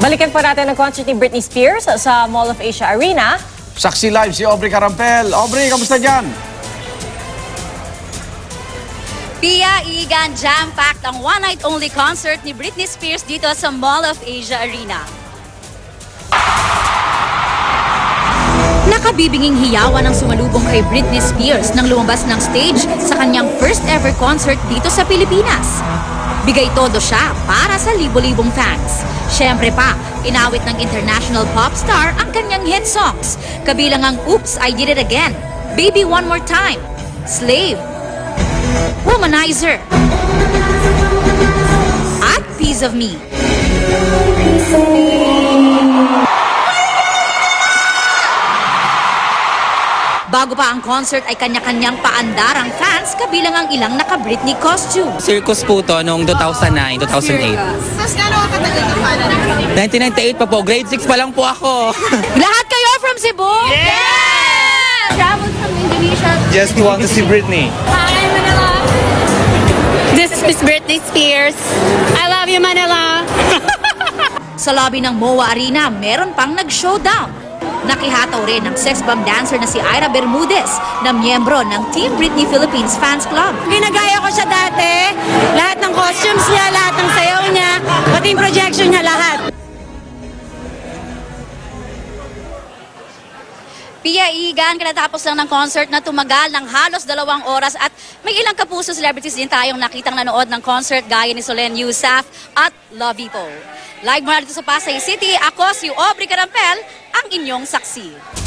Balikan pa natin ang concert ni Britney Spears sa Mall of Asia Arena. Saksi live si Aubrey Carampel. Aubrey, kamusta dyan? Pia, Igan, jam-packed ang one-night-only concert ni Britney Spears dito sa Mall of Asia Arena. Nakabibinging hiyawan ang sumalubong kay Britney Spears nang lumabas ng stage sa kanyang first ever concert dito sa Pilipinas. Bigay todo siya para sa libo-libong fans. Siyempre pa, inawit ng international pop star ang kanyang hit songs. Kabilang ang Oops, I Did It Again, Baby One More Time, Slave, Womanizer, at Piece of Me. Bago pa ang concert ay kanya-kanyang paandar ang fans kabilang ang ilang naka-Britney costume. Circus po to noong 2009, 2008. Tapos gano'n katagal ka pa na ng 1998 pa po, grade 6 pa lang po ako. Lahat kayo from Cebu? Yes! Traveled from Indonesia. Just want to see Britney. Hi, Manila. This is Miss Britney Spears. I love you, Manila. Sa lobby ng MOA Arena, meron pang nag-showdown. Nakihataw rin ang sex bomb dancer na si Ira Bermudez na miyembro ng Team Britney Philippines Fans Club. Ginagaya ko siya dati. Lahat ng costumes niya, lahat ng sayaw niya, pati yung projection niya, lahat. Pia, Igan, katatapos lang ng concert na tumagal ng halos 2 oras at may ilang kapuso celebrities din tayong nakitang nanood ng concert gaya ni Solen Yusaf at Lovey Poe. Live mula dito sa Pasay City, ako si Aubrey Carampel, ang inyong saksi.